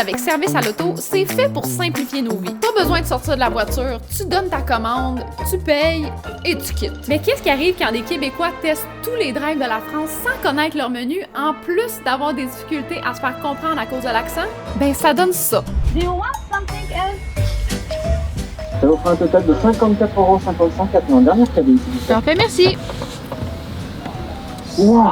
avec Service à l'auto, c'est fait pour simplifier nos vies. Pas besoin de sortir de la voiture, tu donnes ta commande, tu payes et tu quittes. Mais qu'est-ce qui arrive quand des Québécois testent tous les drives de la France sans connaître leur menu, en plus d'avoir des difficultés à se faire comprendre à cause de l'accent? Ben, ça donne ça. Do you want something else? Ça vous fera un total de 54,55 € en dernière cabine. Parfait, merci. Wow.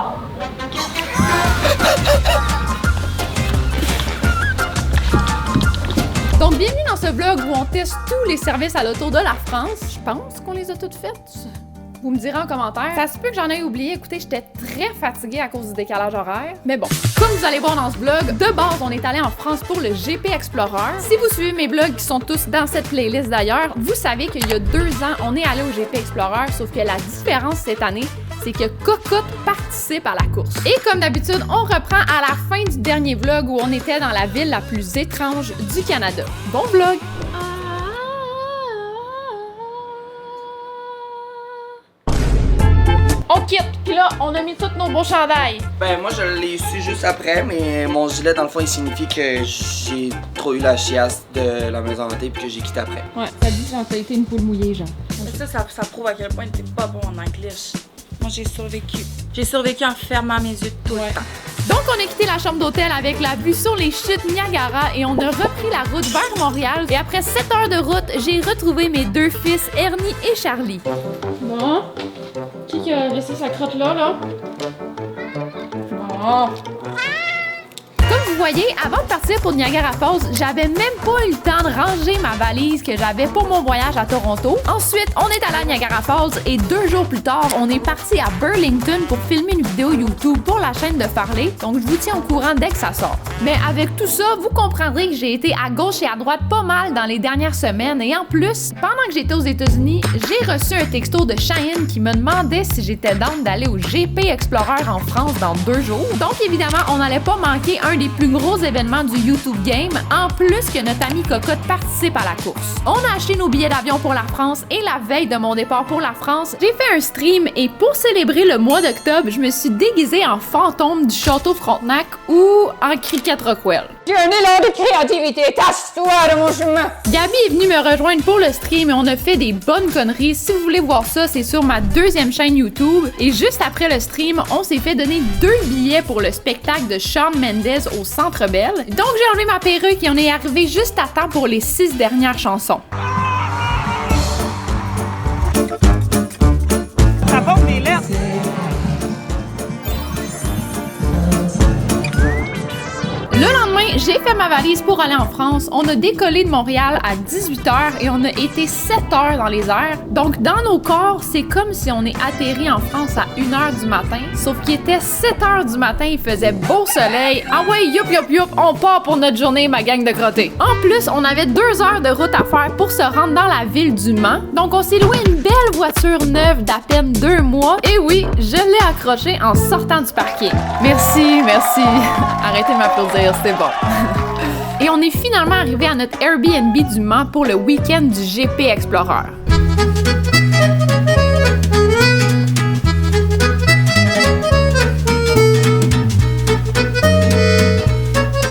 Donc, bienvenue dans ce vlog où on teste tous les services à l'auto de la France. Je pense qu'on les a toutes faites. Vous me direz en commentaire. Ça se peut que j'en ai oublié. Écoutez, j'étais très fatiguée à cause du décalage horaire. Mais bon, comme vous allez voir dans ce vlog, de base, on est allé en France pour le GP Explorer. Si vous suivez mes vlogs qui sont tous dans cette playlist d'ailleurs, vous savez qu'il y a 2 ans, on est allé au GP Explorer, sauf que la différence cette année, c'est que Cocotte participe à la course. Et comme d'habitude, on reprend à la fin du dernier vlog où on était dans la ville la plus étrange du Canada. Bon vlog! On quitte, puis là, on a mis tous nos beaux chandails. Ben moi je l'ai su juste après, mais mon gilet dans le fond il signifie que j'ai trop eu la chiasse de la maison hantée puis que j'ai quitté après. Ouais, ça dit que t'as été une poule mouillée, genre. Ça prouve à quel point t'es pas bon en anglais. Moi j'ai survécu. J'ai survécu en fermant mes yeux tout le temps. Donc, on a quitté la chambre d'hôtel avec la vue sur les chutes Niagara et on a repris la route vers Montréal. Et après 7 heures de route, j'ai retrouvé mes 2 fils, Ernie et Charlie. Bon. Qui a laissé sa crotte là? Bon. Comme vous voyez, avant de partir pour Niagara Falls, j'avais même pas eu le temps de ranger ma valise que j'avais pour mon voyage à Toronto. Ensuite, on est allé à Niagara Falls et 2 jours plus tard, on est parti à Burlington pour filmer une vidéo YouTube pour la chaîne de Farley. Donc, je vous tiens au courant dès que ça sort. Mais avec tout ça, vous comprendrez que j'ai été à gauche et à droite pas mal dans les dernières semaines. Et en plus, pendant que j'étais aux États-Unis, j'ai reçu un texto de Cheyenne qui me demandait si j'étais down d'aller au GP Explorer en France dans 2 jours. Donc, évidemment, on n'allait pas manquer un des plus gros événements du YouTube Game, en plus que notre ami Cocotte participe à la course. On a acheté nos billets d'avion pour la France et la veille de mon départ pour la France, j'ai fait un stream et pour célébrer le mois d'octobre, je me suis déguisée en fantôme du château Frontenac ou en Cricket Rockwell. Tu as un élan de créativité, casse-toi de mon chemin! Gabi est venue me rejoindre pour le stream et on a fait des bonnes conneries. Si vous voulez voir ça, c'est sur ma 2e chaîne YouTube. Et juste après le stream, on s'est fait donner 2 billets pour le spectacle de Shawn Mendes au Centre Bell. Donc j'ai enlevé ma perruque et on est arrivé juste à temps pour les 6 dernières chansons. Ça porte des lettres. Le lendemain, j'ai fait ma valise pour aller en France. On a décollé de Montréal à 18h et on a été 7 heures dans les airs. Donc, dans nos corps, c'est comme si on est atterri en France à 1h du matin. Sauf qu'il était 7h du matin, il faisait beau soleil. Ah ouais, youp, youp, youp, on part pour notre journée, ma gang de crottés. En plus, on avait 2 heures de route à faire pour se rendre dans la ville du Mans. Donc, on s'est loué une belle voiture neuve d'à peine 2 mois. Et oui, je l'ai accrochée en sortant du parking. Merci, merci. Arrêtez de m'applaudir. C'était bon. Et on est finalement arrivé à notre Airbnb du Mans pour le week-end du GP Explorer.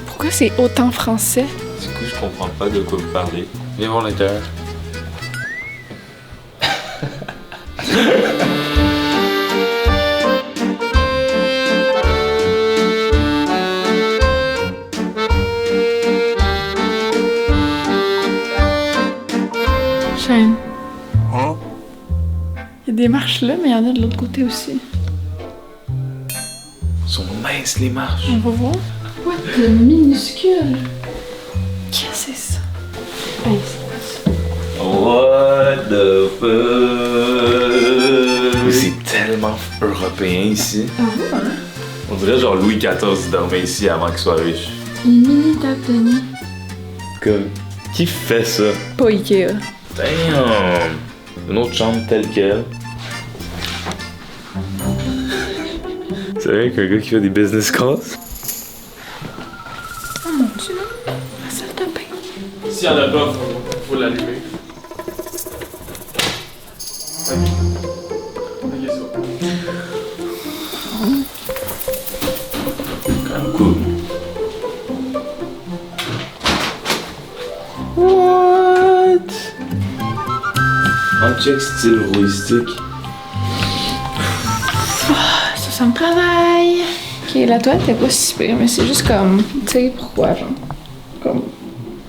Pourquoi c'est autant français? Du coup, je comprends pas de quoi vous parlez. Viens voir l'intérieur. Shane. Hein? Il y a des marches là, mais il y en a de l'autre côté aussi. Ils sont minces les marches. On va voir. What the minuscule? Qu'est-ce que c'est ça? Hey, What the fuck? C'est tellement européen ici. ah ouais? On dirait genre Louis XIV dormait ici avant qu'il soit riche. Une mini table de nuit. Comme, qui fait ça? Pas Ikea. Damn! Une autre chambre telle quelle. C'est vrai qu'un gars qui fait des business class? Oh mon dieu, la salle de bain. S'il y en a pas, faut l'allumer. Quand même cool. What? Un check style rouistique. Ça me travaille. Ok, la toilette est pas si pire, mais c'est juste comme. Tu sais pourquoi, genre? Comme.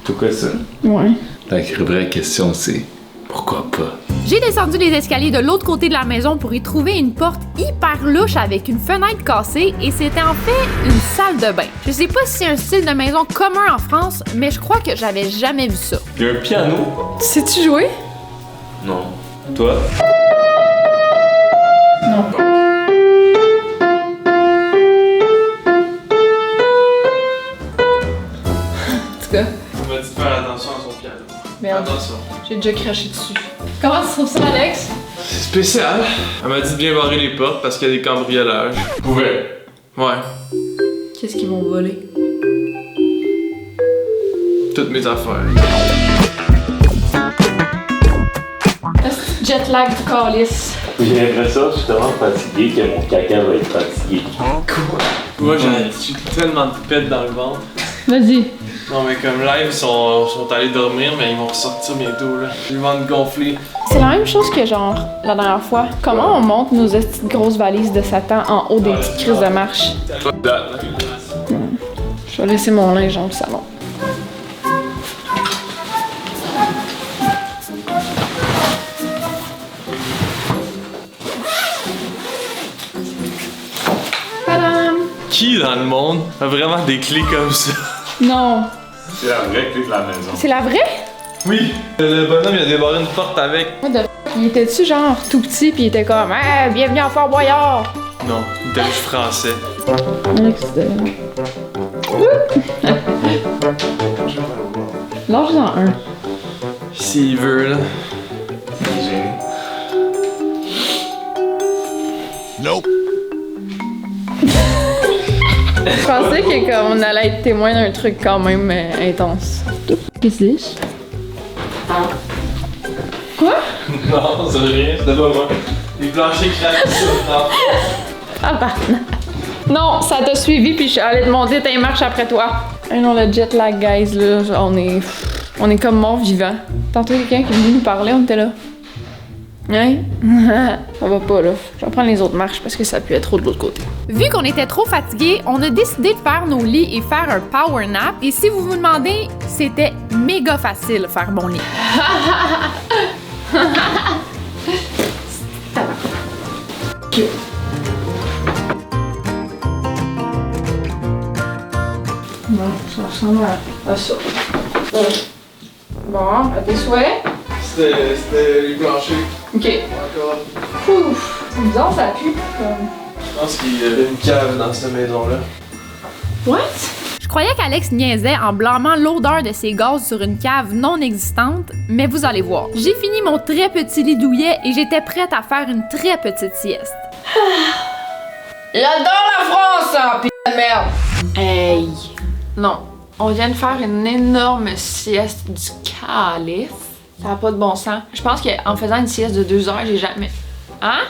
Pourquoi ça? Ouais. La vraie question c'est pourquoi pas? J'ai descendu les escaliers de l'autre côté de la maison pour y trouver une porte hyper louche avec une fenêtre cassée et c'était en fait une salle de bain. Je sais pas si c'est un style de maison commun en France, mais je crois que j'avais jamais vu ça. Il y a un piano? Sais-tu jouer? Non. Toi? Non. En tout cas, On m'a dit de faire attention à son piano. merde, Attention. j'ai déjà craché dessus. Comment tu trouves ça, Alex? C'est spécial. Elle m'a dit de bien barrer les portes parce qu'il y a des cambriolages. Pouvais. Ouais. Qu'est-ce qu'ils vont voler? Toutes mes affaires. Jet lag du calice. J'ai l'impression que je suis tellement fatigué que mon caca va être fatigué. Moi, j'ai tellement de pète dans le ventre. Vas-y. Non, mais comme live, ils sont allés dormir, mais ils vont ressortir bientôt, là. Le ventre gonflé. C'est la même chose que genre la dernière fois. Comment on monte nos petites grosses valises de Satan en haut des petites crises de marche? Je vais laisser mon linge dans le salon. Tadam! Qui dans le monde a vraiment des clés comme ça? Non. C'est la vraie clé de la maison. C'est la vraie? Oui. Le bonhomme, il a débarré une porte avec. What the f***? Il était-tu genre tout petit pis il était comme hey, bienvenue en Fort Boyard? Non, il était juste français. Alex de... Lâche-en un. S'il veut, là. Je pensais qu'on allait être témoin d'un truc quand même intense. Qu'est-ce que c'est? Quoi? Non, c'est rien, c'était pas moi. Les planchers craquent ça. Ah bah. Non, ça t'a suivi puis je suis allée te monter tes marches après toi. Hey non, le jet lag, guys, là, on est comme morts vivants. Tantôt, quelqu'un qui est venu nous parler, on était là. Hein? Ça va pas, là. Je vais prendre les autres marches parce que ça pue être trop de l'autre côté. Vu qu'on était trop fatigués, on a décidé de faire nos lits et faire un power nap. Et si vous vous demandez, c'était méga facile faire mon lit. Cute. Bon, ça ressemble à ça. Bon, à tes souhaits. C'était les planchers. Ok. Encore. Ouf, c'est bizarre, ça pue. Comme... Je pense qu'il y avait une cave dans cette maison-là. What? Je croyais qu'Alex niaisait en blâmant l'odeur de ses gaz sur une cave non existante, mais vous allez voir. J'ai fini mon très petit lit douillet et j'étais prête à faire une très petite sieste. J'adore la France, hein, putain de merde! Hey! Non, on vient de faire une énorme sieste du calice. Ça n'a pas de bon sens. Je pense qu'en faisant une sieste de 2 heures, j'ai jamais... Hein?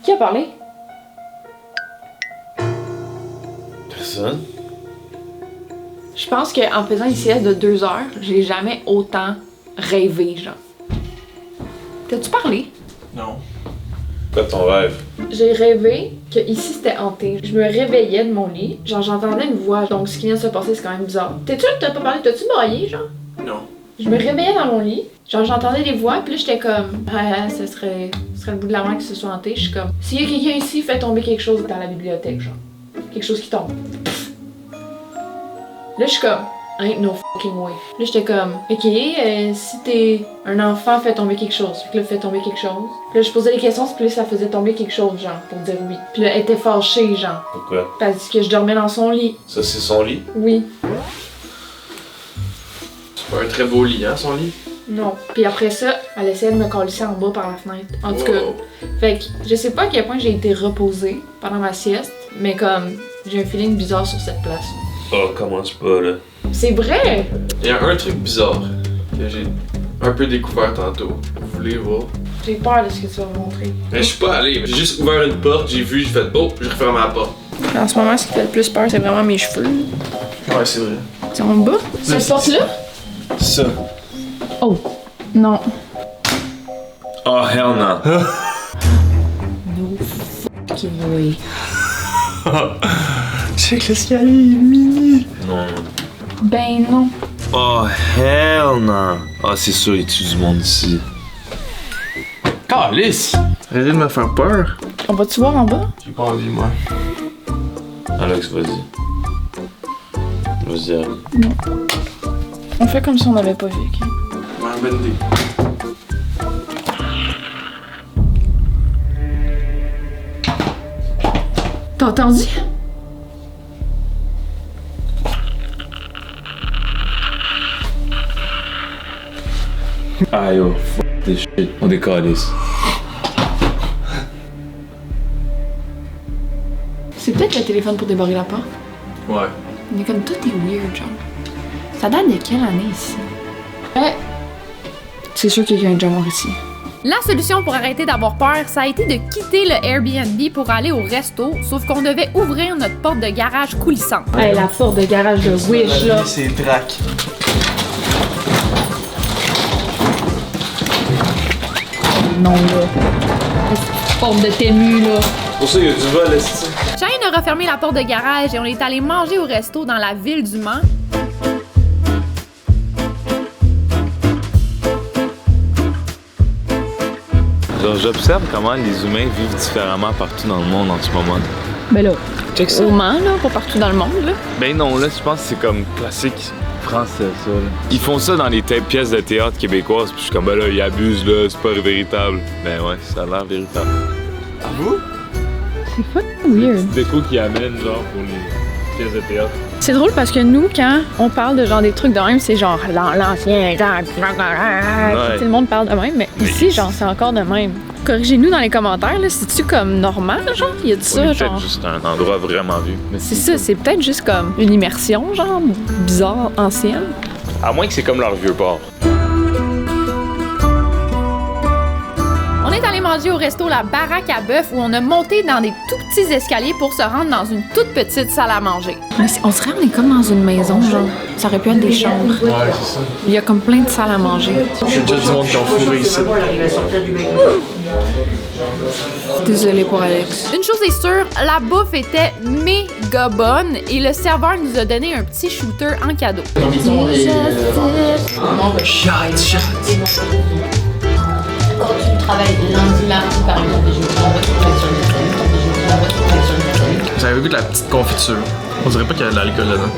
Qui a parlé? Personne? Je pense qu'en faisant une sieste de 2 heures, j'ai jamais autant rêvé, genre. T'as-tu parlé? Non. Quoi ton rêve? J'ai rêvé que ici c'était hanté. Je me réveillais de mon lit, genre j'entendais une voix, donc ce qui vient de se passer c'est quand même bizarre. T'es sûr que t'as pas parlé? T'as-tu braillé, genre? Non. Je me réveillais dans mon lit, genre j'entendais des voix, puis là j'étais comme, ah, ce serait le bout de la main que ce soit hanté. Je suis comme, s'il y a quelqu'un ici, fait tomber quelque chose dans la bibliothèque, genre. Quelque chose qui tombe. Là je suis comme, ain't no fucking way. Là j'étais comme, ok, si t'es un enfant, fais tomber quelque chose. Puis là, fais tomber quelque chose. Puis là je posais des questions, puis là ça faisait tomber quelque chose, genre, pour dire oui. Puis là elle était fâchée, genre. Pourquoi? Parce que je dormais dans son lit. Ça c'est son lit? Oui. C'est pas un très beau lit, hein, son lit? Non. Puis après ça, elle essayait de me colisser en bas par la fenêtre. En tout cas, fait que je sais pas à quel point j'ai été reposée pendant ma sieste, mais comme j'ai un feeling bizarre sur cette place. Oh, commence pas là. C'est vrai! Il y a un truc bizarre que j'ai un peu découvert tantôt. Vous voulez voir? J'ai peur de ce que tu vas me montrer. Mais je suis pas allé, j'ai juste ouvert une porte, j'ai vu, j'ai fait oh, j'ai refermé la porte. En ce moment, ce qui fait le plus peur, c'est vraiment mes cheveux. Ouais, c'est vrai. C'est en bas? Cette porte-là? Ça. Oh, non. Oh, hell no. No fucking way. Check l'escalier, il est mini. Non. Ben non. Oh, hell no. Ah, c'est sûr, il tue du monde ici. Calice! Arrêtez de me faire peur. On va-tu voir en bas? J'ai pas envie, moi. Alex, vas-y. Vas-y, allez. Non. On fait comme si on n'avait pas vu, ok? Ouais, bonne idée. T'as entendu? Ah yo, fuck this shit. On décalisse. C'est peut-être le téléphone pour débarrer la porte. Ouais. Mais comme tout est weird, genre. Ça date de quelle année ici? Ouais. C'est sûr qu'il y a quelqu'un de déjà mort ici. La solution pour arrêter d'avoir peur, ça a été de quitter le Airbnb pour aller au resto, sauf qu'on devait ouvrir notre porte de garage coulissante. Hey, la porte de garage de Wish, là. C'est drac. Non, là. Porte de Tému, là. Pour ça, il y a du vol, ici. Shane a refermé la porte de garage et on est allé manger au resto dans la ville du Mans. Genre, j'observe comment les humains vivent différemment partout dans le monde en ce moment. Ben là, Check ça. au Mans, là, pas partout dans le monde, là. Ben non, là, je pense que c'est comme classique français, ça. Là. Ils font ça dans les pièces de théâtre québécoises, puis je suis comme, ben là, ils abusent, là, c'est pas véritable. Ben ouais, ça a l'air véritable. À vous? C'est fucking weird. C'est déco qui amène, genre, pour les pièces de théâtre. C'est drôle parce que nous, quand on parle de genre des trucs de même, c'est genre l'ancien, genre, tout le monde parle de même, mais ici, genre, c'est encore de même. Corrigez-nous dans les commentaires, là, c'est-tu comme normal, genre? Y a-tu ça, C'est genre? peut-être juste un endroit vraiment vu. Mais C'est ça, c'est peut-être juste comme une immersion, genre, bizarre, ancienne. À moins que c'est comme leur vieux port. On est allé manger au resto La Baraque à Bœuf où on a monté dans des tout petits escaliers pour se rendre dans une toute petite salle à manger. On dirait qu'on est comme dans une maison, genre. Ça aurait pu être des chambres. Ouais, c'est ça. Il y a comme plein de salles à manger. J'ai déjà du monde qui ont fourré ici. Désolée pour Alex. Une chose est sûre, la bouffe était méga bonne et le serveur nous a donné un petit shooter en cadeau. Quand tu travailles lundi, mardi, par exemple, et je prends votre fraction de sel, Vous avez vu de la petite confiture. On dirait pas qu'il y a de l'alcool dedans.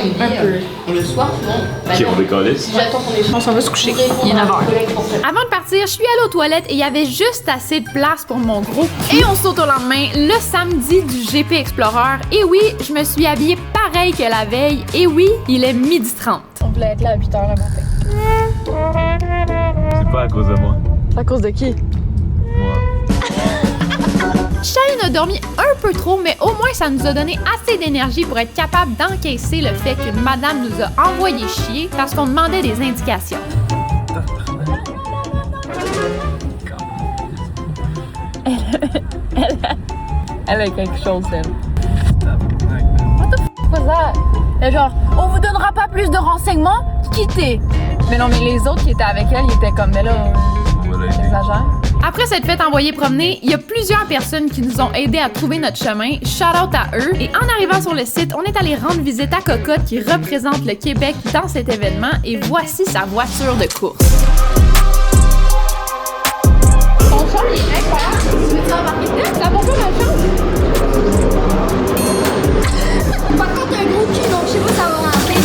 Et le soir, souvent, Ok, on décalisse. j'attends qu'on échange. On s'en va se coucher. Il est 9h. Avant de partir, je suis allée aux toilettes et il y avait juste assez de place pour mon gros. Et on saute au lendemain, le samedi du GP Explorer. Et oui, je me suis habillée pareil que la veille. Et oui, il est 12h30. On voulait être là à 8h le matin. C'est pas à cause de moi. À cause de qui? Moi. Shane a dormi un peu trop, mais au moins ça nous a donné assez d'énergie pour être capable d'encaisser le fait que madame nous a envoyé chier parce qu'on demandait des indications. Elle a quelque chose, elle. What the f*** was that? Elle est genre, on vous donnera pas plus de renseignements? Quittez! Mais non, mais les autres qui étaient avec elle, ils étaient comme, mais là, j'exagère. Après s'être fait envoyer promener, il y a plusieurs personnes qui nous ont aidés à trouver notre chemin. Shout out à eux. Et en arrivant sur le site, on est allé rendre visite à Cocotte qui représente le Québec dans cet événement. Et voici sa voiture de course. Ton char, il est incroyable. Tu veux-tu embarquer dedans? Ça va pas ma chance. Par contre, t'as un gros cul, donc je sais pas si ça va rentrer.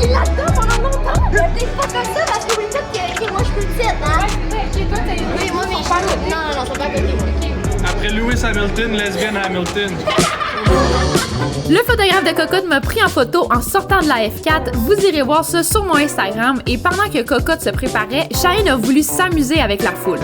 Il là-dedans pendant longtemps. Peut-être pas comme ça parce que vous me dites que moi je suis plus petite, hein? Ouais, chez toi, t'as oui, moi, mais je suis pas. Non, c'est pas à côté. Après Lewis Hamilton, lesbienne Hamilton. Le photographe de Cocotte m'a pris en photo en sortant de la F4. Vous irez voir ça sur mon Instagram. Et pendant que Cocotte se préparait, Shane a voulu s'amuser avec la foule.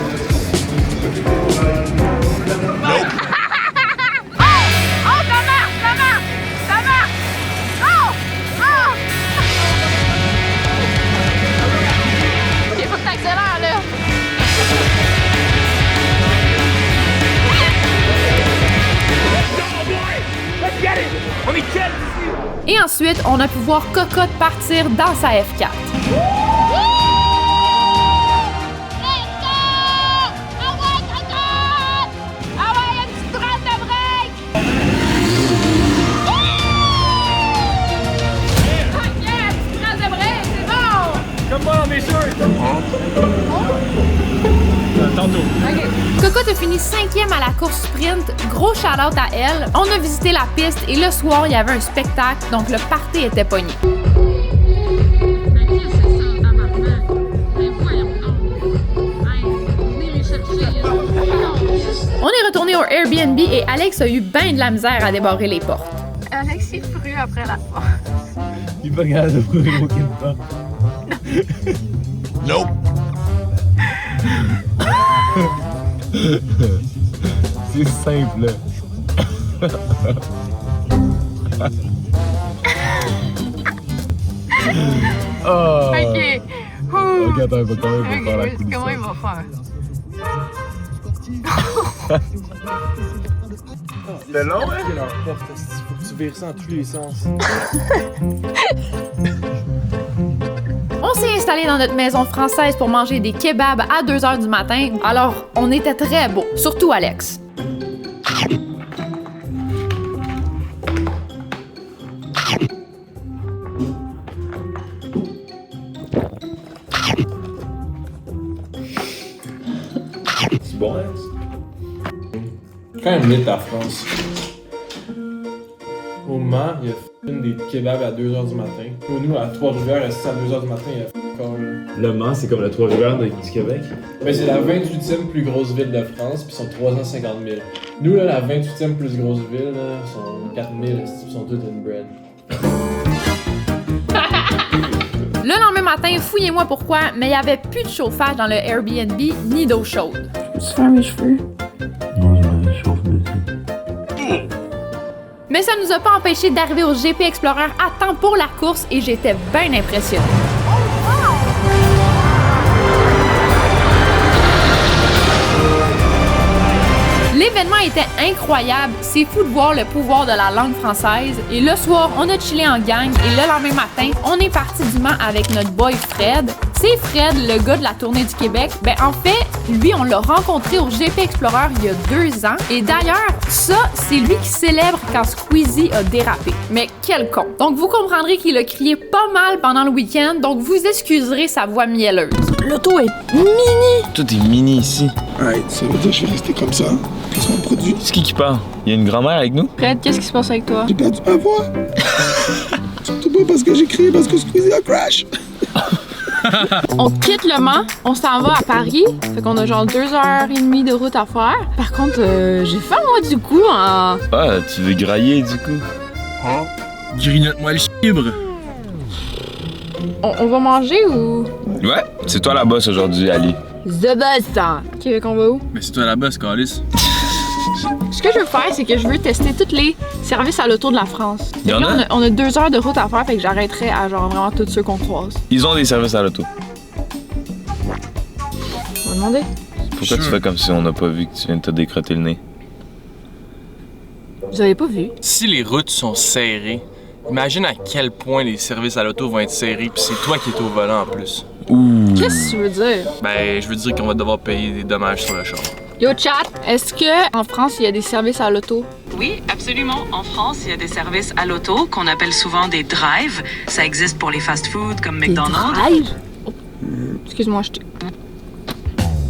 On est quel? Et ensuite, on a pu voir Cocotte partir dans sa F4. Cocotte a fini 5e à la course sprint. Gros shout-out à elle. On a visité la piste et le soir, il y avait un spectacle, donc le party était pogné. On est retourné au Airbnb et Alex a eu ben de la misère à débarrer les portes. Alex est fru après la porte. Il est pas capable d'ouvrir aucune porte. Nope! C'est simple. Oh. Ok. Ok, attends, il va quand même faire la coulisse. Comment il va faire? C'était long, hein? Faut que tu vires ça en tous les sens. On s'est installé dans notre maison française pour manger des kebabs à 2h du matin. Alors, on était très beaux, surtout Alex. C'est bon, Alex? Quand même lit la France. Au Mans, il y a des kebabs à 2h du matin. Pour nous, à Trois-Rivières, à 2h du matin, il y a encore. Le Mans, c'est comme la Trois-Rivières du Québec? Ben, c'est la 28e plus grosse ville de France, puis ils sont 350 000. Nous, là, la 28e plus grosse ville, là, sont 4 000, ils sont toutes inbred. Le lendemain matin, fouillez-moi pourquoi, mais il n'y avait plus de chauffage dans le Airbnb ni d'eau chaude. Je vais faire mes cheveux. Non, je me réchauffe Mais ça nous a pas empêché d'arriver au GP Explorer à temps pour la course et j'étais bien impressionnée. L'événement était incroyable, c'est fou de voir le pouvoir de la langue française. Et le soir, on a chillé en gang et le lendemain matin, on est parti du Mans avec notre boy Fred. C'est Fred, le gars de la tournée du Québec. Ben en fait, lui, on l'a rencontré au GP Explorer il y a 2 ans. Et d'ailleurs, ça, c'est lui qui célèbre quand Squeezie a dérapé. Mais quel con! Donc vous comprendrez qu'il a crié pas mal pendant le week-end, donc vous excuserez sa voix mielleuse. L'auto est mini! Tout est mini ici. Alright, ça veut dire que je vais rester comme ça. Qu'est-ce qu'on produit? C'est qui parle? Il y a une grand-mère avec nous? Fred, qu'est-ce qui se passe avec toi? J'ai perdu ma voix. Surtout pas parce que j'ai crié, parce que Squeezie a crash. On quitte le Mans, on s'en va à Paris. Fait qu'on a genre 2h30 de route à faire. Par contre, j'ai faim moi du coup en... Ah, tu veux grailler du coup? Hein? Grignote-moi le chibre. On va manger ou... Ouais, c'est toi la boss aujourd'hui, Ali. The boss! Ok, qu'on va où? Mais c'est toi la boss, Calice. Ce que je veux faire, c'est que je veux tester tous les services à l'auto de la France. Il y en a? On a 2 heures de route à faire, fait que j'arrêterai à genre vraiment tous ceux qu'on croise. Ils ont des services à l'auto. On va demander. Pourquoi tu fais comme si on n'a pas vu que tu viens de te décrotter le nez? Vous avez pas vu? Si les routes sont serrées, imagine à quel point les services à l'auto vont être serrés, puis c'est toi qui es au volant en plus. Ouh. Qu'est-ce que tu veux dire? Ben, je veux dire qu'on va devoir payer des dommages sur le char. Yo chat, est-ce que en France il y a des services à l'auto? Oui, absolument. En France, il y a des services à l'auto qu'on appelle souvent des drives. Ça existe pour les fast-foods comme McDonald's. Drives? Oh. Excuse-moi, je te...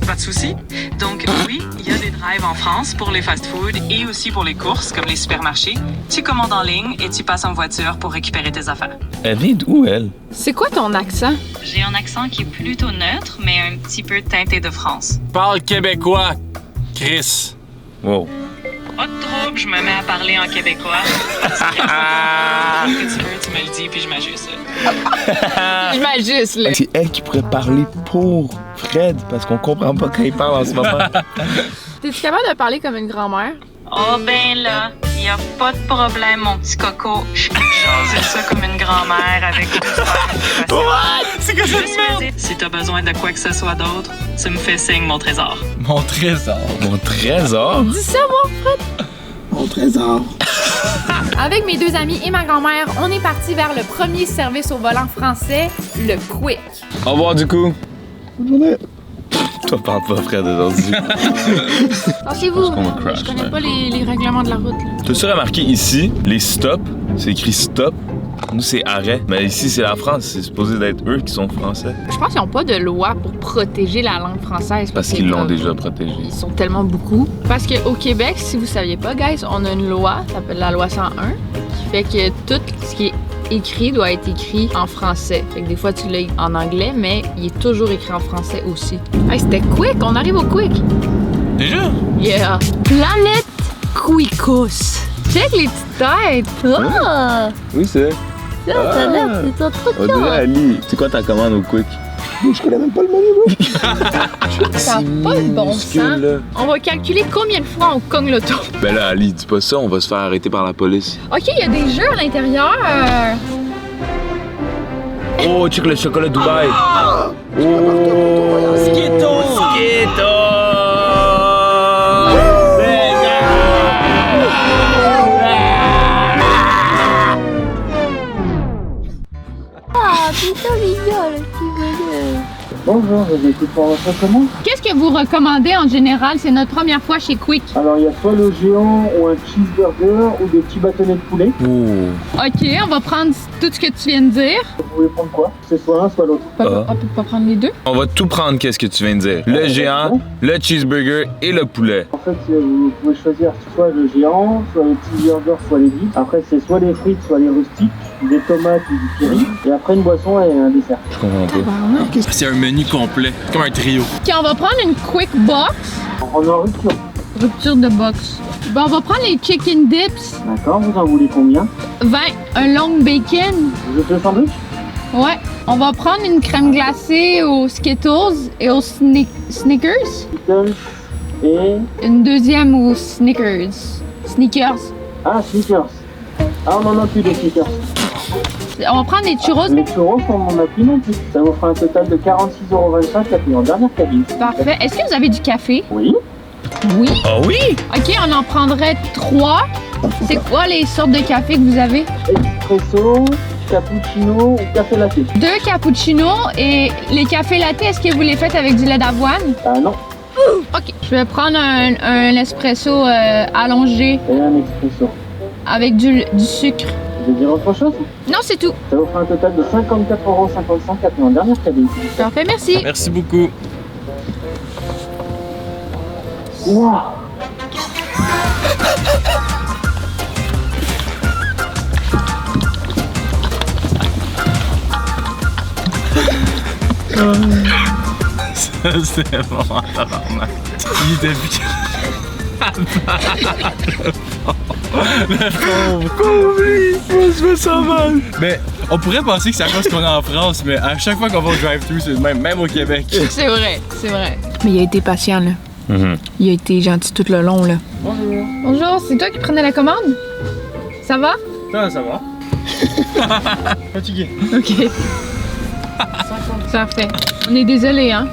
Pas de souci. Donc oui, il y a des drives en France pour les fast-foods et aussi pour les courses comme les supermarchés. Tu commandes en ligne et tu passes en voiture pour récupérer tes affaires. Elle vient d'où, elle? C'est quoi ton accent? J'ai un accent qui est plutôt neutre, mais un petit peu teinté de France. Parle québécois, Chris. Wow. Pas de trouble, je me mets à parler en québécois. Ce que tu veux, tu me le dis, puis je m'ajuste. Je m'ajuste, là. C'est elle qui pourrait parler pour Fred, parce qu'on comprend pas quand il parle en ce moment. T'es-tu capable de parler comme une grand-mère? Oh ben là, y a pas de problème, mon petit coco. Je peux jaser ça comme une grand-mère avec tout ça. C'est que Juste me dire, si t'as besoin de quoi que ce soit d'autre, tu me fais signe, mon trésor. Mon trésor. Mon trésor? Dis ça, moi, Fred! Mon trésor. Avec mes 2 amis et ma grand-mère, on est parti vers le premier service au volant français, le Quick. Au revoir du coup. Bonne journée. Toi, parle pas, frère, d'aujourd'hui. Pensez-vous, crash, je connais pas les règlements de la route. T'as-tu remarqué ici, les stops, c'est écrit stop. Nous, c'est arrêt. Mais ici, c'est la France. C'est supposé d'être eux qui sont français. Je pense qu'ils n'ont pas de loi pour protéger la langue française. Parce qu'ils l'ont déjà protégée. Ils sont tellement beaucoup. Parce qu'au Québec, si vous saviez pas, guys, on a une loi, ça s'appelle la loi 101, qui fait que tout ce qui est écrit doit être écrit en français. Fait que des fois, tu l'as en anglais, mais il est toujours écrit en français aussi. Hey, c'était quick! On arrive au quick! Déjà? Yeah! Planète Quickos! Check les petites têtes! Oh! Oui, c'est. Ça a l'air, c'est trop On dirait Ali. C'est quoi ta commande au Quick? Je connais même pas le menu, bro. Ça n'a pas de bon sens. On va calculer combien de fois on cogne l'auto. Ben là, Ali, dis pas ça, on va se faire arrêter par la police. OK, il y a des jeux à l'intérieur. Oh, check le chocolat Dubaï. Oh, Skittles! Skittles! Ah, putain, rigole, tu veux. Bonjour, je vous écoute pour votre commande. Qu'est-ce que vous recommandez en général? C'est notre première fois chez Quick. Alors, il y a soit le géant ou un cheeseburger ou des petits bâtonnets de poulet. OK, on va prendre tout ce que tu viens de dire. Vous pouvez prendre quoi? C'est soit l'un, soit l'autre. On peut pas prendre les deux? On va tout prendre, qu'est-ce que tu viens de dire. Le géant, le cheeseburger et le poulet. En fait, vous pouvez choisir soit le géant, soit le cheeseburger, soit les bits. Après, c'est soit les frites, soit les rustiques, des tomates ou du curry. Et après, une boisson et un dessert. Je comprends pas. C'est un menu complet, comme un trio. OK, on va prendre une Quick Box. On est en rupture. Rupture de box. Ben, on va prendre les chicken dips. D'accord, vous en voulez combien? 20, un long bacon. Vous êtes le sandwich? Ouais. On va prendre une crème glacée aux Skittles et aux Snickers. Skittles et... Une deuxième aux Snickers. Sneakers. Ah, Snickers. Ah, on en a plus de Snickers. On va prendre les churros. Les churros, on n'en a plus non plus. Ça vous fera un total de 46,25 € à payer en dernière cabine. Parfait. Est-ce que vous avez du café? Oui. Oui. Ah oui? OK, on en prendrait 3. C'est quoi les sortes de café que vous avez? Espresso, cappuccino ou café latte. 2 cappuccinos et les cafés latte, est-ce que vous les faites avec du lait d'avoine? Ah non. OK. Je vais prendre un espresso allongé. Et un expresso. Avec du sucre. Vous voulez dire autre chose? Non, c'est tout. Ça vous fera un total de 54,55 € à payer en dernière cabine. Parfait, merci. Merci beaucoup. Wow. Ça, c'était vraiment tabarnak. Il était plus... Le pauvre. Je me sens mal. Mais on pourrait penser que c'est à cause qu'on est en France, mais à chaque fois qu'on va au drive-thru, c'est le même au Québec. C'est vrai, c'est vrai. Mais il a été patient, là. Mm-hmm. Il a été gentil tout le long, là. Bonjour. Bonjour, c'est toi qui prenais la commande? Ça va? Ça va. Fatigué. OK. Parfait. On est désolé, hein?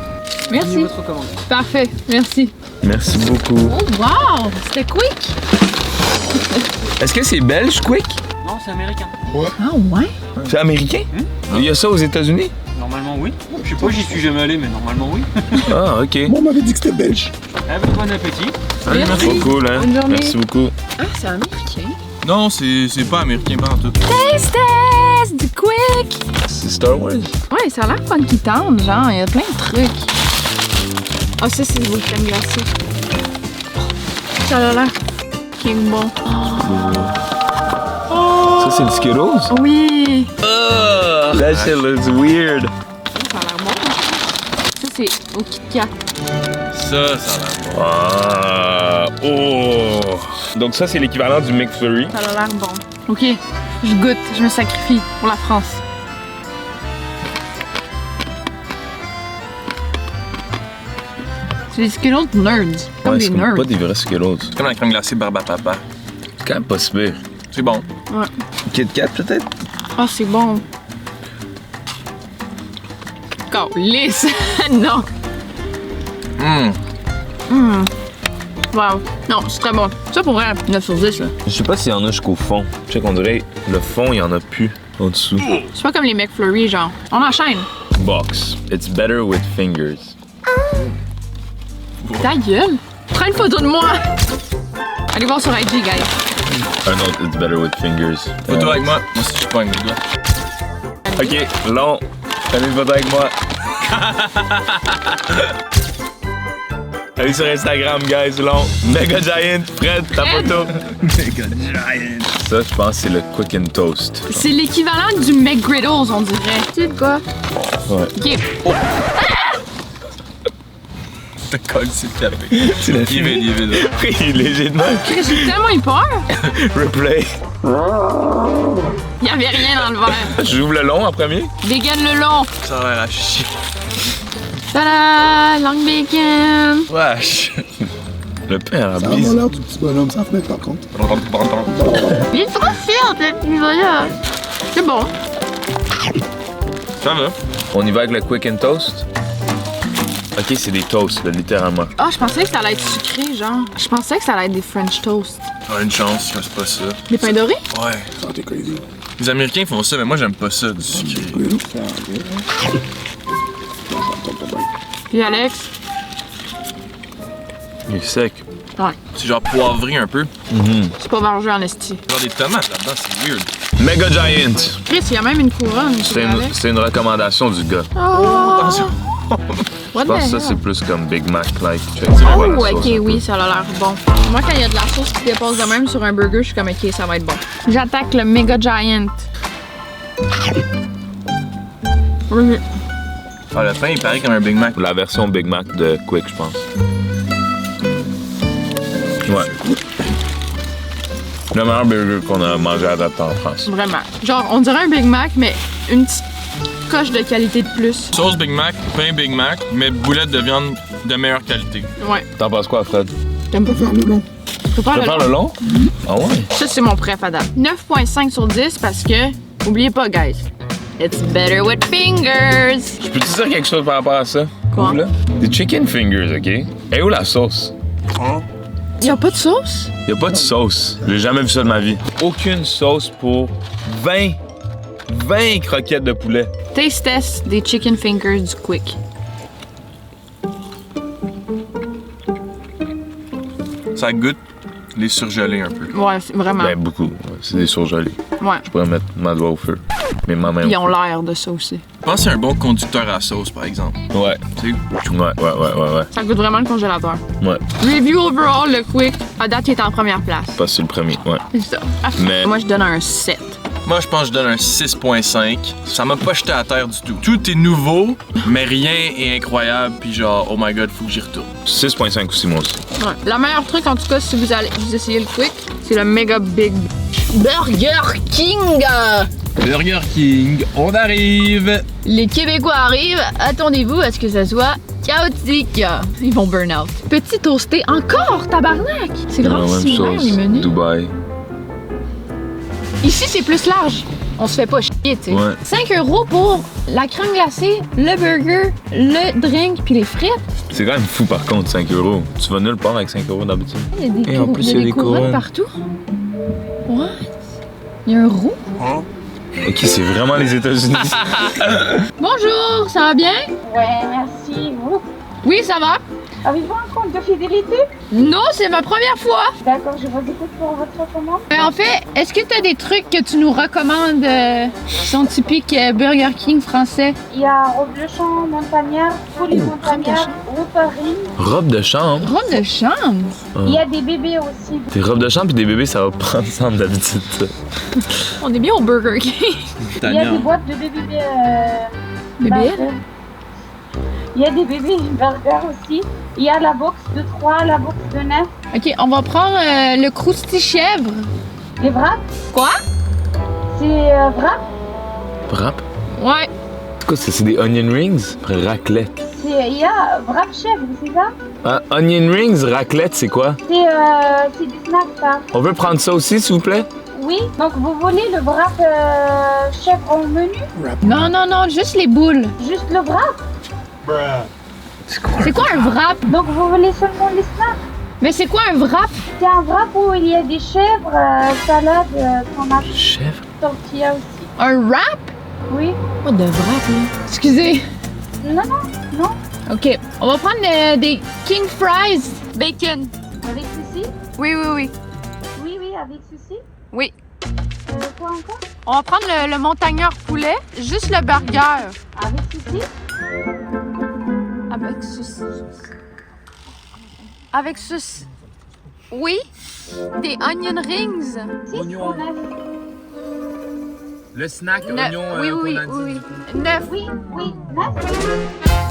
Merci. Votre commande. Parfait, merci. Merci beaucoup. Oh, wow! C'était quick! Est-ce que c'est belge, Quick? Non, c'est américain. Ah, ouais? C'est américain? Il y a ça aux États-Unis? Normalement, oui. Je sais pas, j'y suis jamais allé, mais normalement, oui. Ah, ok. Moi, on m'avait dit que c'était belge. Bon appétit. Merci. Trop cool, hein? Bonne journée. Merci beaucoup. Ah, c'est américain. Non, c'est pas américain, pas en tout. Taste test! Du quick! C'est Star Wars? Ouais, ça a l'air fun qui tente, genre, il y a plein de trucs. Ah, ça, c'est vos crèmes glacées. Ça a l'air qui est bon. Ça, c'est le Skittles? Oui! That shit looks weird. Ça a l'air bon. Ça, c'est au Kit Kat. Ça a l'air bon. Ah, oh! Donc ça, c'est l'équivalent du McFlurry. Ça a l'air bon. OK, je goûte, je me sacrifie pour la France. C'est des Skittles nerds. Comme Ouais, des c'est nerds. pas des vrais Skittles. C'est comme la crème glacée Barbapapa. C'est quand même pas si pire. C'est bon. Ouais. Kit Kat, peut-être? Ah, c'est bon. Lisse. Non. Wow. Non, c'est très bon. Ça, pour vrai, 9 sur 10, là. Je sais pas s'il y en a jusqu'au fond. Je sais qu'on dirait le fond, il y en a plus en dessous. C'est pas comme les McFlurry, genre. On enchaîne. Box. It's better with fingers. Ta gueule. Prends une photo de moi. Allez voir sur IG, guys. Un autre, it's better with fingers. Photo avec moi. Moi aussi, je suis pas avec le gars. Ok, long. Prenez une photo avec moi. Allez sur Instagram, guys, long. Mega Giant, Fred, ta photo. Mega Giant. Ça, je pense que c'est le Quick and Toast. C'est l'équivalent du McGriddles, on dirait. Tu sais de quoi? Ouais. Ok. Oh. T'as collé sur le café. Il est vide. Oui, légitimement. J'ai tellement eu peur. Replay. Il y avait rien dans le verre. J'ouvre le long en premier. Bacon le long. Ça a l'air à chier. Tada! Long bacon. Wesh. Le père a Ça a bise. l'air tout petit bonhomme, ça fait par contre. Il est trop fier, le petit voyage. C'est bon. Ça va. On y va avec le Quick and Toast. Ok, c'est des toasts, là, littéralement. Ah, je pensais que ça allait être sucré, genre. Je pensais que ça allait être des French toast. Ah, une chance, c'est pas ça. Des pains dorés? Ouais. Santé, crazy. Les Américains font ça, mais moi j'aime pas ça, du sucré. Puis Alex? Il est sec. Ouais. C'est genre poivré un peu. C'est pas vargeux en esti. Genre des tomates là-dedans, c'est weird. Mega Giant. Chris, il y a même une couronne. C'est une recommandation du gars. Oh! Attention. Je pense que ça, c'est plus comme Big Mac-like. Oh, ok, oui, ça a l'air bon. Moi, quand il y a de la sauce qui dépose de même sur un burger, je suis comme, ok, ça va être bon. J'attaque le Mega Giant. Oui. Ah, le pain, il paraît comme un Big Mac. La version Big Mac de Quick, je pense. Ouais. Le meilleur burger qu'on a mangé à date en France. Vraiment. Genre, on dirait un Big Mac, mais une petite coche de qualité de plus. Sauce Big Mac, pain Big Mac, mais boulettes de viande de meilleure qualité. Ouais. T'en penses quoi, Fred? T'aimes pas faire le long? Tu peux faire le long? Ah ouais? Ça, c'est mon préf à date. 9.5 sur 10 parce que, oubliez pas, guys, it's better with fingers. Je peux te dire quelque chose par rapport à ça? Quoi? Là? Des chicken fingers, OK? Et où la sauce? Y'a pas de sauce? Y'a pas de sauce. J'ai jamais vu ça de ma vie. Aucune sauce pour 20 croquettes de poulet. Taste test des chicken fingers du Quick. Ça goûte les surgelés un peu. Ouais, vraiment. Ben, beaucoup. Ouais, c'est des surgelés. Ouais. Je pourrais mettre ma doigt au feu. Mais ma main. Ils ont l'air de ça aussi. Je pense que c'est un bon conducteur à sauce, par exemple. Ouais. Tu sais? Ouais. Ça goûte vraiment le congélateur. Ouais. Review overall, le Quick, à date, il est en première place. Pas sur le premier, ouais. C'est ça. Mais- Moi, je donne un 7. Moi, je pense que je donne un 6.5. Ça m'a pas jeté à terre du tout. Tout est nouveau, mais rien est incroyable. Puis genre, oh my god, faut que j'y retourne. 6.5 aussi, moi aussi. Ouais. La meilleure truc, en tout cas, si vous essayez le Quick, c'est le Mega Big Burger King. Burger King, on arrive! Les Québécois arrivent, attendez-vous à ce que ça soit chaotique. Ils vont burn out. Petit toasté, encore, tabarnak! C'est grave Même similaire, chose. les menus. Dubaï. Ici, c'est plus large. On se fait pas chier, tu sais. Ouais. 5 € pour la crème glacée, le burger, le drink puis les frites. C'est quand même fou, par contre, 5 €. Tu vas nulle part avec 5 € d'habitude. Il y a des, Et en plus, il y a des couronnes. partout. What? Il y a un roux. Ok, c'est vraiment les États-Unis. Bonjour, ça va bien? Ouais, merci. Vous? Oui, ça va. Avez-vous un compte de fidélité? Non, c'est ma première fois. D'accord, je vous écoute pour votre commande. En fait, est-ce que tu as des trucs que tu nous recommandes qui sont typiques Burger King français? Il y a robe de chambre, montagnard, folie montagnard, Paris. Robe de chambre. Robe de chambre? Il y a des bébés aussi. Des robes de chambre et des bébés, ça va pas ensemble d'habitude, ça. On est bien au Burger King. Il y a des boîtes de bébés. BBL? Il y a des bébés burgers aussi. Il y a la box de 3, la box de 9. Ok, on va prendre le crousti chèvre. Les wraps? Quoi? C'est wrap? Wrap? Ouais. C'est quoi, c'est des onion rings? Raclette. Il y a wrap chèvre, c'est ça? Ah, onion rings, raclette, c'est quoi? C'est du snack, ça. On veut prendre ça aussi, s'il vous plaît? Oui, donc vous voulez le wrap chèvre au menu? Non, non, non, juste les boules. Juste le wrap? C'est quoi un wrap? Donc vous voulez seulement les snacks? Mais c'est quoi un wrap? C'est un wrap où il y a des chèvres, salade, fromage. Chèvre? Tortilla aussi. Un wrap? Oui. Pas de wrap, là. Excusez. Non, non, non. OK. On va prendre des King Fries bacon. Avec ceci? Oui, oui, oui. Oui, oui, avec ceci. Oui. Quoi encore? On va prendre le montagnard poulet, juste le burger. Avec ceci? Avec ceci. Avec ceci. Oui. Des onion rings. Oignon. Le snack, Ne- oignon oui, oui, qu'on a oui, dit. oui. 9. Oui, oui. 9?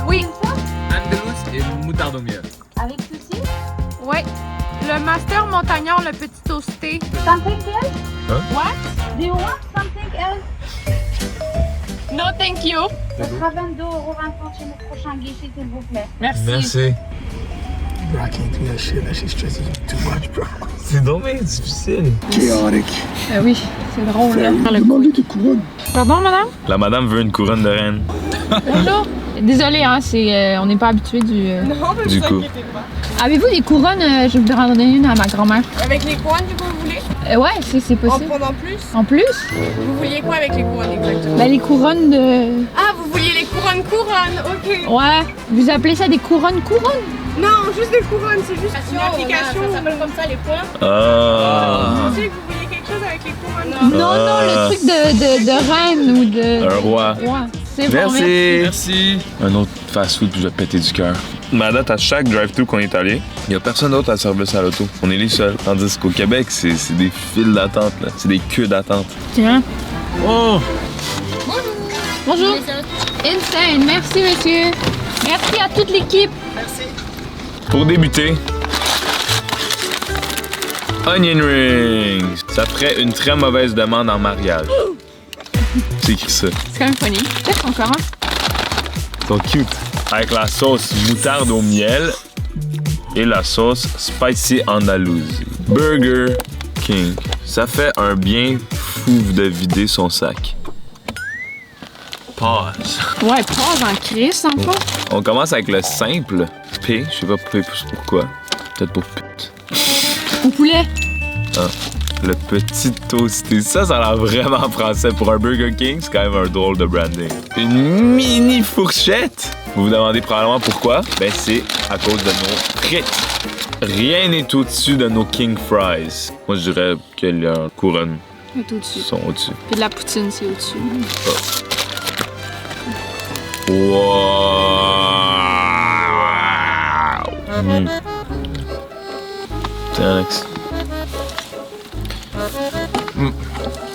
Oui. Andalous et moutarde au miel. Avec ceci? Oui. Le master montagnard, le petit toasté. Something else? Hein? What? Do you want something else? No, thank you. Ce sera 22,20 € chez le prochain guichet, s'il vous plaît. Merci. Merci. Bro, I can't do that shit. That shit stresses me too much, bro. C'est donc bien difficile. Chaotic. Oui, c'est drôle, là. Demande-lui tes couronnes. Pardon, madame? La madame veut une couronne de reine. Bonjour. Désolée, hein, on n'est pas habitué du... Non, mais Du vous coup. inquiétez pas. Avez-vous des couronnes? Je vais vous en donner une à ma grand-mère. Avec les couronnes, du coup, vous voulez? Ouais, c'est En possible. prendre en plus? En plus? Vous vouliez quoi avec les couronnes exactement? Ben, les couronnes de... Ah, vous vouliez les couronnes, ok. Ouais. Vous appelez ça des couronnes? Non, juste des couronnes, c'est juste une application. Ça s'appelle comme ça, les points. Ah. Je pensais que vous vouliez quelque chose avec les couronnes. Non, non, le truc de reine ou de... Un roi. Ouais. C'est bon, Merci. Merci. Un autre fast-food, puis je vais péter du cœur. Mais à date, à chaque drive-thru qu'on est allé, il n'y a personne d'autre à service à l'auto. On est les seuls. Tandis qu'au Québec, c'est des files d'attente, là. C'est des queues d'attente. Tiens. Oh! Bonjour. Insane. Merci, monsieur. Merci à toute l'équipe. Pour débuter, onion rings. Ça ferait une très mauvaise demande en mariage. C'est écrit ça. C'est quand même funny. Qu'est-ce qu'on commence? Ils sont cute. Avec la sauce moutarde au miel et la sauce spicy andalouse. Burger King. Ça fait un bien fou de vider son sac. Pause. Ouais, pas en crise, en fait. On commence avec le simple P. Je sais pas pourquoi. Peut-être pour pute. Au poulet. Ah. Le petit toasté. Ça a l'air vraiment français. Pour un Burger King, c'est quand même un drôle de branding. Une mini fourchette. Vous vous demandez probablement pourquoi? Ben, c'est à cause de nos frites. Rien n'est au-dessus de nos King Fries. Moi, je dirais que leurs couronnes C'est au-dessus. sont au-dessus. Puis de la poutine, c'est au-dessus. Wow! Tiens, Alex.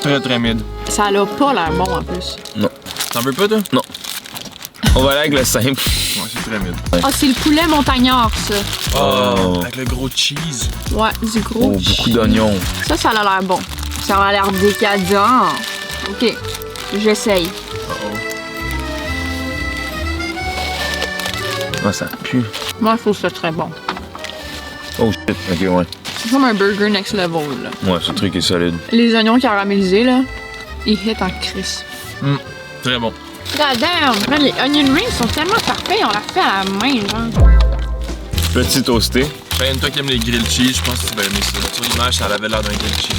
Très très mid. Ça a pas l'air bon, en plus. Non. T'en veux pas, toi? Non. On va aller avec le simple. Ouais, c'est très mid. Ah, c'est le poulet montagnard, ça. Oh. Avec le gros cheese. Ouais, du gros. Oh, beaucoup d'oignons. Ça a l'air bon. Ça a l'air décadent. OK. J'essaye. Ah, ça pue. Moi, je trouve ça très bon. Oh shit, ok, ouais. C'est comme un burger next level, là. Ouais, ce truc est solide. Les oignons caramélisés, là, ils hit en crise. Très bon. God damn! Man, les onion rings sont tellement parfaits, on l'a fait à la main, genre. Petit toasté. Ben, toi qui aimes les grilled cheese, je pense que tu vas aimer ça. Sur l'image, ça avait l'air d'un grilled cheese.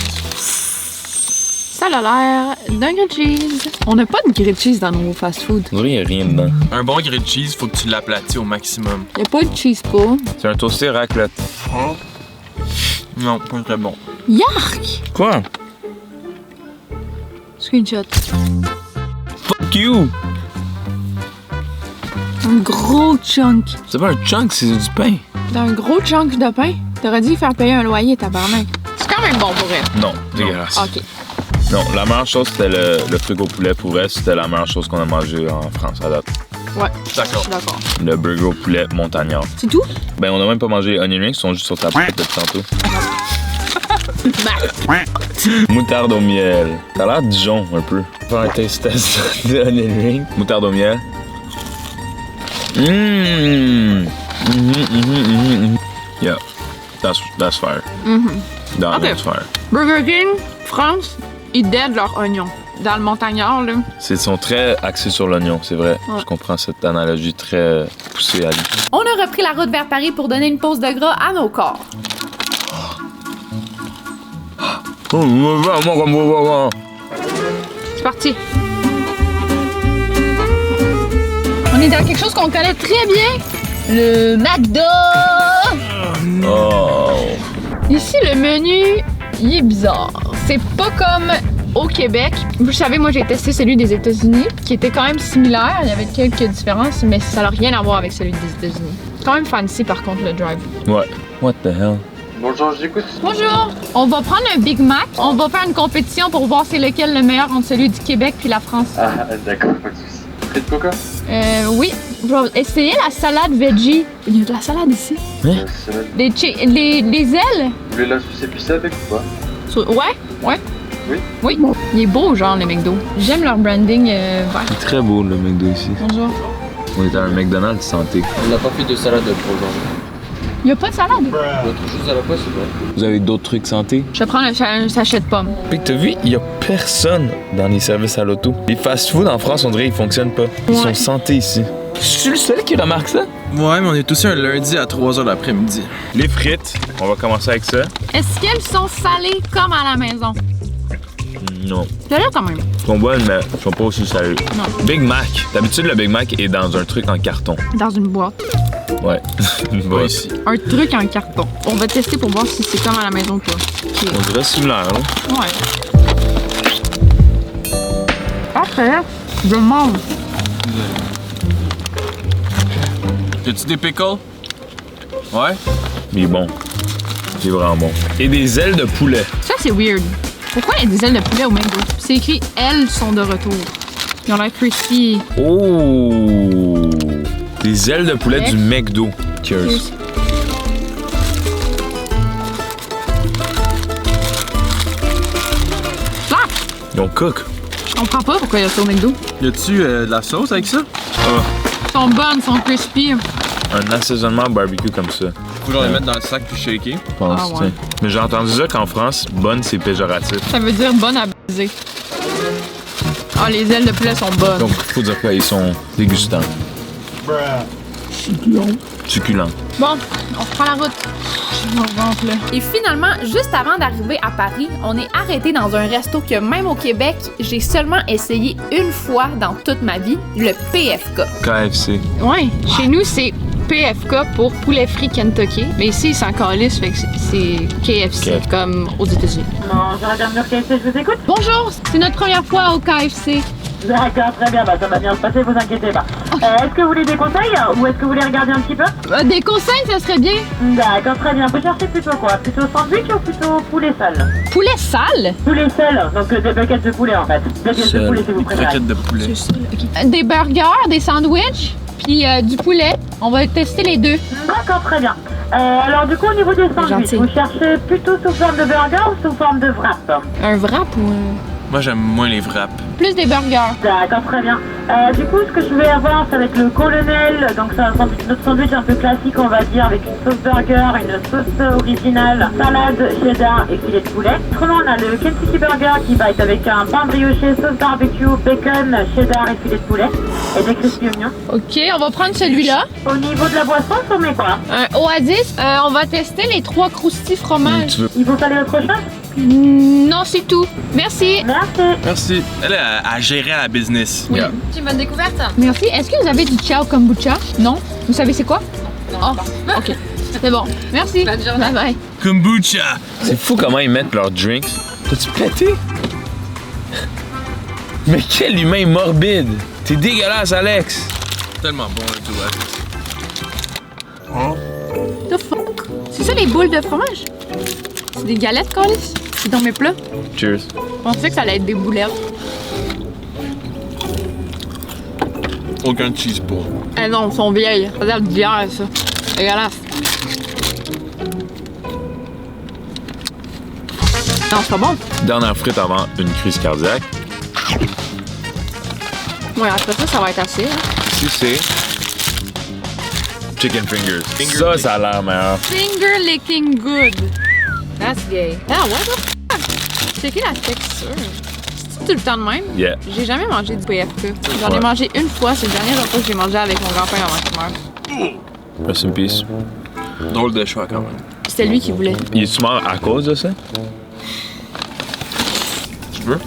Ça a l'air d'un grilled cheese. On n'a pas de grilled cheese dans nos fast-food. Il n'y a rien dedans. Un bon grilled cheese, faut que tu l'aplatis au maximum. Il n'y a pas de cheese pull. C'est un toasté raclette. Non, pas très bon. Yark! Quoi? Screenshot. Fuck you! Un gros chunk. C'est pas un chunk, c'est du pain. D'un gros chunk de pain? T'aurais dû faire payer un loyer, tabarnak. C'est quand même bon pour elle. Non, dégueulasse. OK. Non, la meilleure chose, c'était le truc au poulet. Pour elle, c'était la meilleure chose qu'on a mangé en France à date. Ouais. D'accord. Je suis d'accord. Le burger au poulet montagnard. C'est tout? Ben, on a même pas mangé les onion rings, ils sont juste sur ta table depuis tantôt. Moutarde au miel. Ça a l'air Dijon, un peu. Faire un taste test de onion ring. Moutarde au miel. Yeah, that's fire. Mhm. That's Okay. fire. Burger King, France, ils dead leurs oignons. dans le montagnard, là. Ils sont très axés sur l'oignon, c'est vrai. Ouais. Je comprends cette analogie très poussée à lui. On a repris la route vers Paris pour donner une pause de gras à nos corps. C'est parti. On est dans quelque chose qu'on connaît très bien. Le McDo! Oh. Ici, le menu, il est bizarre. C'est pas comme au Québec. Vous savez, moi, j'ai testé celui des États-Unis, qui était quand même similaire. Il y avait quelques différences, mais ça n'a rien à voir avec celui des États-Unis. Quand même fancy, par contre, le drive. Ouais. What the hell? Bonjour, je t'écoute. Bonjour! On va prendre un Big Mac. On va faire une compétition pour voir c'est lequel le meilleur entre celui du Québec puis la France. Ah, d'accord, pas de soucis. Frites coca? Oui. Je vais essayer la salade veggie. Il y a de la salade ici. Salade. Les ailes? Vous voulez la sauce épicée avec ou pas? Ouais. Oui? Oui. Il est beau, genre, le McDo. J'aime leur branding vert. C'est très beau, le McDo ici. Bonjour. On est à un McDonald's santé. On n'a pas fait de salade pour aujourd'hui. Il y a pas de salade? Autre chose à la poste, c'est vrai. Vous avez d'autres trucs santé? Je vais prendre un sachet de pommes. Puis t'as vu, il y a personne dans les services à l'auto. Les fast-food en France, on dirait, ils fonctionnent pas. Ils sont santé ici. Je suis le seul qui remarque ça? Ouais, mais on est aussi un lundi à 3h l'après-midi. Les frites, on va commencer avec ça. Est-ce qu'elles sont salées comme à la maison? Non. C'est là quand même. Ils sont bonnes, mais ils sont pas aussi salées. Non. Big Mac. D'habitude, le Big Mac est dans un truc en carton. Dans une boîte. Ouais. Une boîte ici. Un truc en carton. On va tester pour voir si c'est comme à la maison ou pas. Okay. On dirait similaire, là. Ouais. Parfait. Je mange. Y'a-tu des pickles? Ouais? Il est bon. Il est vraiment bon. Et des ailes de poulet. Ça, c'est weird. Pourquoi il y a des ailes de poulet au McDo? C'est écrit « Elles sont de retour ». Ils ont l'air crispy. Oh! Des ailes de poulet du McDo. Cheers. Ah! Ils ont cook. Je comprends pas pourquoi il y a ça au McDo. Y a-tu de la sauce avec ça? Ah. Ils sont bonnes, ils sont crispy. Un assaisonnement barbecue comme ça. Faut genre les mettre dans le sac puis shaker. Je pense, Ah ouais. tiens. Mais j'ai entendu ça qu'en France, bonne, c'est péjoratif. Ça veut dire bonne à baiser. Ah, les ailes de poulet sont bonnes. Donc, faut dire qu'ils sont dégustants. Succulents. Bon, on reprend la route. Je me rentre là. Et finalement, juste avant d'arriver à Paris, on est arrêté dans un resto que même au Québec, j'ai seulement essayé une fois dans toute ma vie, le PFK. KFC. Ouais, chez nous, c'est PFK pour poulet frit Kentucky. Mais ici, c'est encore lisse, fait que c'est KFC, comme aux États-Unis. Bonjour, bienvenue au KFC, je vous écoute. Bonjour, c'est notre première fois au KFC. D'accord, très bien, ça va bien se passer, vous inquiétez pas. Est-ce que vous voulez des conseils ou est-ce que vous voulez regarder un petit peu? Des conseils, ça serait bien. D'accord, très bien. Vous cherchez plutôt quoi? Plutôt sandwich ou plutôt poulet sale? Poulet sale? Poulet sale, donc des baguettes de poulet en fait. Baguettes de poulet si vous préférez. Croquettes de poulet. Des burgers, des sandwichs, puis du poulet. On va tester les deux. D'accord, très bien. Alors du coup, au niveau des sandwichs, vous cherchez plutôt sous forme de burger ou sous forme de wrap? Un wrap ou Moi, j'aime moins les wraps. Plus des burgers. D'accord, très bien. Du coup, ce que je vais avoir, c'est avec le colonel. Donc, c'est notre sandwich un peu classique, on va dire, avec une sauce burger, une sauce originale, salade, cheddar et filet de poulet. Autrement, on a le Kentucky Burger qui va être avec un pain brioché, sauce barbecue, bacon, cheddar et filet de poulet. Et des crispy oignons. OK, on va prendre celui-là. Au niveau de la boisson, on met quoi? Un Oasis. On va tester les 3 croustilles fromage. Il vous fallait autre chose? Non, c'est tout. Merci. Merci. Merci. Elle est à gérer à la business. Oui. C'est une bonne découverte. Merci. Est-ce que vous avez du ciao kombucha? Non? Vous savez c'est quoi? Oh, OK. C'est bon. Merci. Bye bye. Kombucha. C'est fou comment ils mettent leurs drinks. T'as-tu pété? Mais quel humain morbide! T'es dégueulasse, Alex! Tellement bon le tout. The fuck? C'est ça les boules de fromage? C'est des galettes, Carlis? C'est dans mes plats? Cheers. Je pensais que ça allait être des boulettes. Aucun cheese pour. Eh non, elles sont vieilles. Ça a l'air de bière, ça. Dégueulasse. Non, c'est pas bon. Dernière frite avant une crise cardiaque. Ouais, après ça, ça va être assez. Hein. Ici, c'est chicken fingers. Ça a l'air meilleur. Finger licking good. That's gay. Ah, what the fuck? C'est qui la texture? tout le temps de même? Yeah. J'ai jamais mangé du PFK. J'en ai mangé une fois, c'est le dernier repas que j'ai mangé avec mon grand-père avant qu'il meure. Rest in peace. Drôle de choix quand même. C'était lui qui voulait. Il est mort à cause de ça? Tu veux?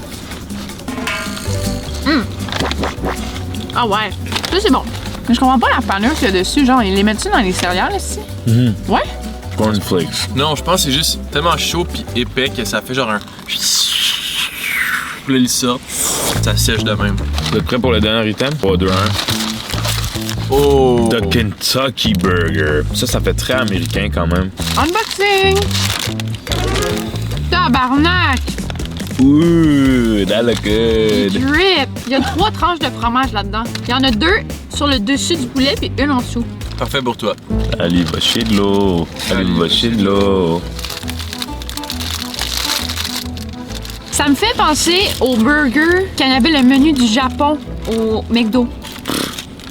Ah ouais, ça c'est bon. Mais je comprends pas la panure qu'il y a dessus, genre, ils les mettent-tu dans les céréales ici? Ouais? Cornflakes. Non, je pense que c'est juste tellement chaud pis épais que ça fait genre un... Puis là, ils sortent, ça sèche de même. Vous êtes prêts pour le dernier item? 3, 2, 1. Oh! The Kentucky Burger. Ça fait très américain quand même. Unboxing! Tabarnak! Ouh, that look good. Drip! Il y a 3 tranches de fromage là-dedans. Il y en a 2 sur le dessus du poulet puis une en dessous. Parfait pour toi. Allez, va chier de l'eau. Allez, va chier de l'eau. Ça me fait penser au burger quand il y avait le menu du Japon au McDo.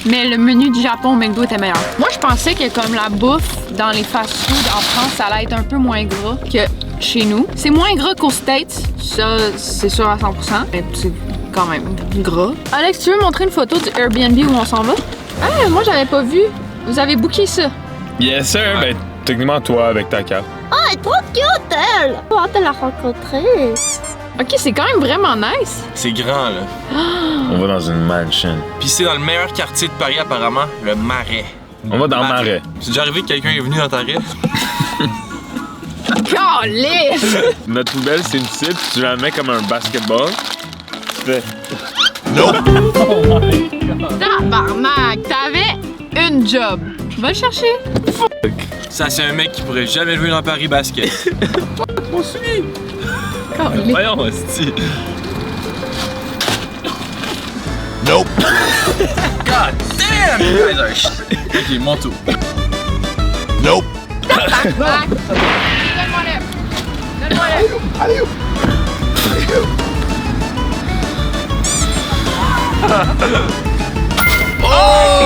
Mais le menu du Japon au McDo était meilleur. Moi, je pensais que comme la bouffe dans les fast-foods en France, ça allait être un peu moins gras que chez nous. C'est moins gras qu'aux States, ça, c'est sûr à 100%. Mais c'est quand même gras. Alex, tu veux montrer une photo du Airbnb où on s'en va? Ah, moi, j'avais pas vu. Vous avez booké ça? Yes, sir. Ben, techniquement, toi, avec ta carte. Oh, elle est trop cute, elle! On va te la rencontrer. Ok, c'est quand même vraiment nice. C'est grand, là. On va dans une mansion. Puis c'est dans le meilleur quartier de Paris, apparemment, le Marais. On va dans le Marais. C'est déjà arrivé que quelqu'un est venu dans ta rêve? Calisse! Notre poubelle, c'est une cible. Tu la mets comme un basketball. Tu fais... Nope! Oh my God! Tabarnak! T'avais une job. Va le chercher. Fuck! Ça, c'est un mec qui pourrait jamais jouer dans Paris Basket. On suit! Voyons, hostie. Nope! God damn! You guys are shit. Ok, mon tour. Nope! Tabarnak! Donne-moi-le. Donne-moi-le. Allez, Oh!